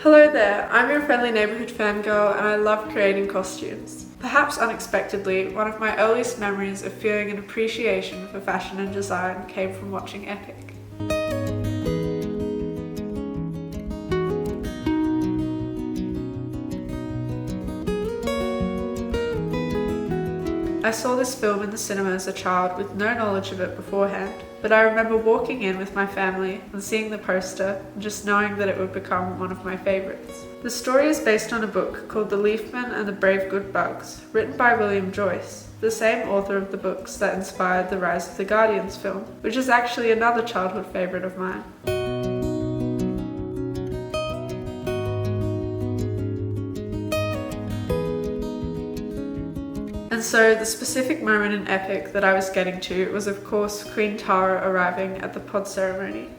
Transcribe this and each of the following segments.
Hello there, I'm your friendly neighbourhood fangirl and I love creating costumes. Perhaps unexpectedly, one of my earliest memories of feeling an appreciation for fashion and design came from watching Epic. I saw this film in the cinema as a child with no knowledge of it beforehand, but I remember walking in with my family and seeing the poster and just knowing that it would become one of my favourites. The story is based on a book called The Leafman and the Brave Good Bugs, written by William Joyce, the same author of the books that inspired the Rise of the Guardians film, which is actually another childhood favourite of mine. And so the specific moment in Epic that I was getting to was of course Queen Tara arriving at the pod ceremony.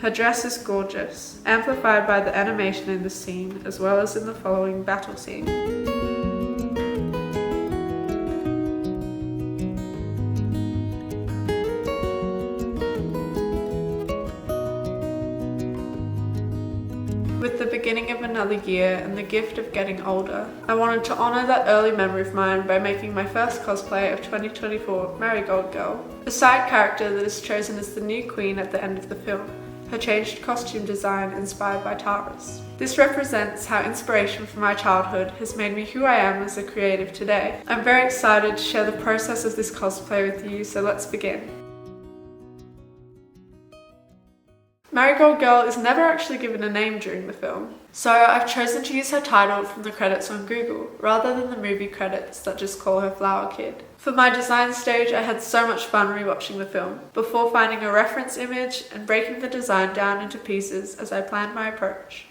Her dress is gorgeous, amplified by the animation in the scene as well as in the following battle scene. With the beginning of another year and the gift of getting older, I wanted to honour that early memory of mine by making my first cosplay of 2024 Marigold Girl, a side character that is chosen as the new queen at the end of the film, her changed costume design inspired by Tara's. This represents how inspiration from my childhood has made me who I am as a creative today. I'm very excited to share the process of this cosplay with you, so let's begin. Marigold Girl is never actually given a name during the film, so I've chosen to use her title from the credits on Google, rather than the movie credits that just call her Flower Kid. For my design stage, I had so much fun rewatching the film, before finding a reference image and breaking the design down into pieces as I planned my approach.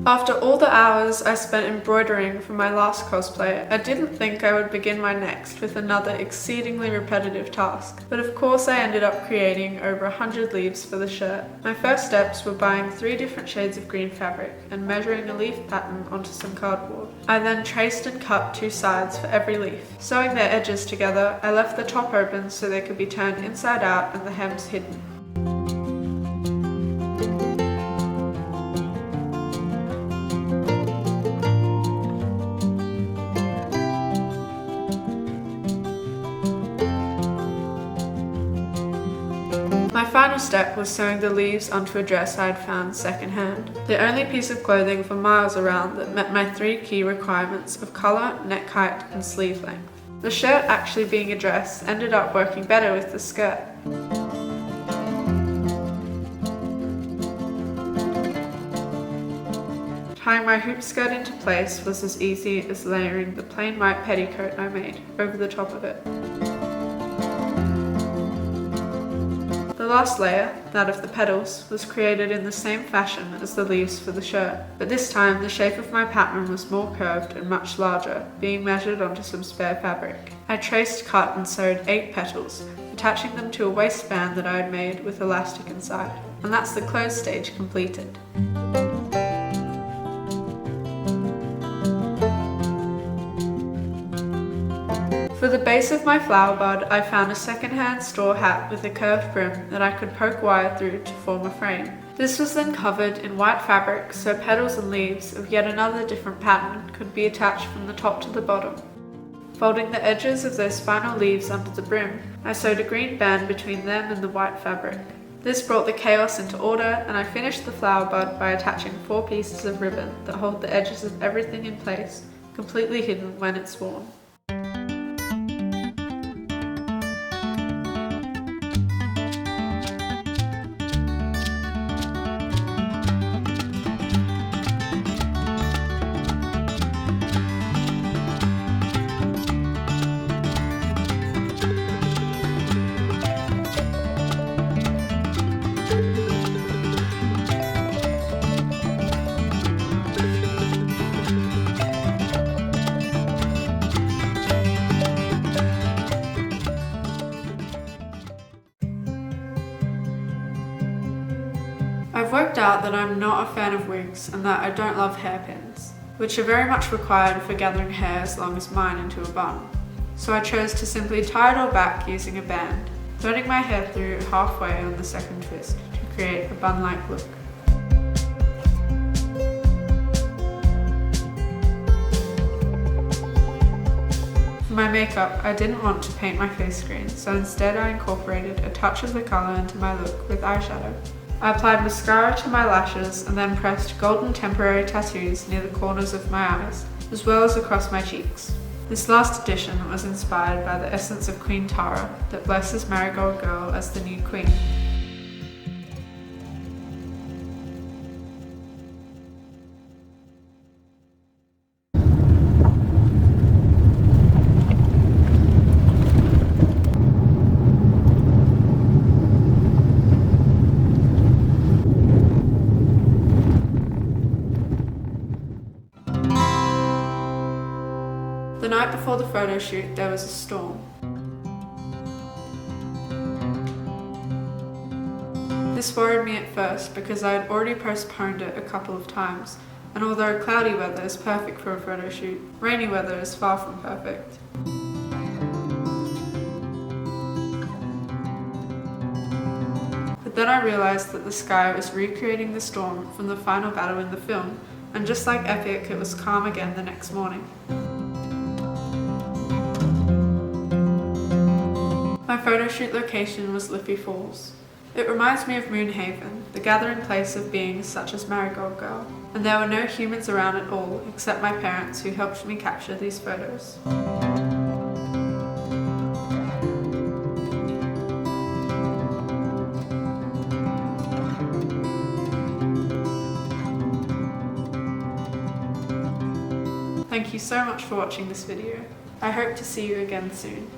After all the hours I spent embroidering for my last cosplay, I didn't think I would begin my next with another exceedingly repetitive task. But of course I ended up creating over 100 leaves for the shirt. My first steps were buying 3 different shades of green fabric and measuring a leaf pattern onto some cardboard. I then traced and cut 2 sides for every leaf. Sewing their edges together, I left the top open so they could be turned inside out and the hems hidden. My final step was sewing the leaves onto a dress I had found secondhand, the only piece of clothing for miles around that met my 3 key requirements of colour, neck height and sleeve length. The shirt actually being a dress ended up working better with the skirt. Tying my hoop skirt into place was as easy as layering the plain white petticoat I made over the top of it. The last layer, that of the petals, was created in the same fashion as the leaves for the shirt, but this time the shape of my pattern was more curved and much larger, being measured onto some spare fabric. I traced, cut and sewed 8 petals, attaching them to a waistband that I had made with elastic inside, and that's the close stage completed. For the base of my flower bud, I found a second-hand straw hat with a curved brim that I could poke wire through to form a frame. This was then covered in white fabric so petals and leaves of yet another different pattern could be attached from the top to the bottom. Folding the edges of those final leaves under the brim, I sewed a green band between them and the white fabric. This brought the chaos into order, and I finished the flower bud by attaching 4 pieces of ribbon that hold the edges of everything in place, completely hidden when it's worn. I've worked out that I'm not a fan of wigs and that I don't love hairpins, which are very much required for gathering hair as long as mine into a bun. So I chose to simply tie it all back using a band. threading my hair through halfway on the second twist to create a bun-like look. For my makeup, I didn't want to paint my face green, so instead I incorporated a touch of the colour into my look with eyeshadow. I applied mascara to my lashes and then pressed golden temporary tattoos near the corners of my eyes, as well as across my cheeks. This last addition was inspired by the essence of Queen Tara that blesses Marigold Girl as the new queen. The night before the photo shoot, there was a storm. This worried me at first because I had already postponed it a couple of times, and although cloudy weather is perfect for a photo shoot, rainy weather is far from perfect. But then I realised that the sky was recreating the storm from the final battle in the film, and just like Epic, it was calm again the next morning. My photo shoot location was Liffey Falls. It reminds me of Moonhaven, the gathering place of beings such as Marigold Girl, and there were no humans around at all except my parents who helped me capture these photos. Thank you so much for watching this video. I hope to see you again soon.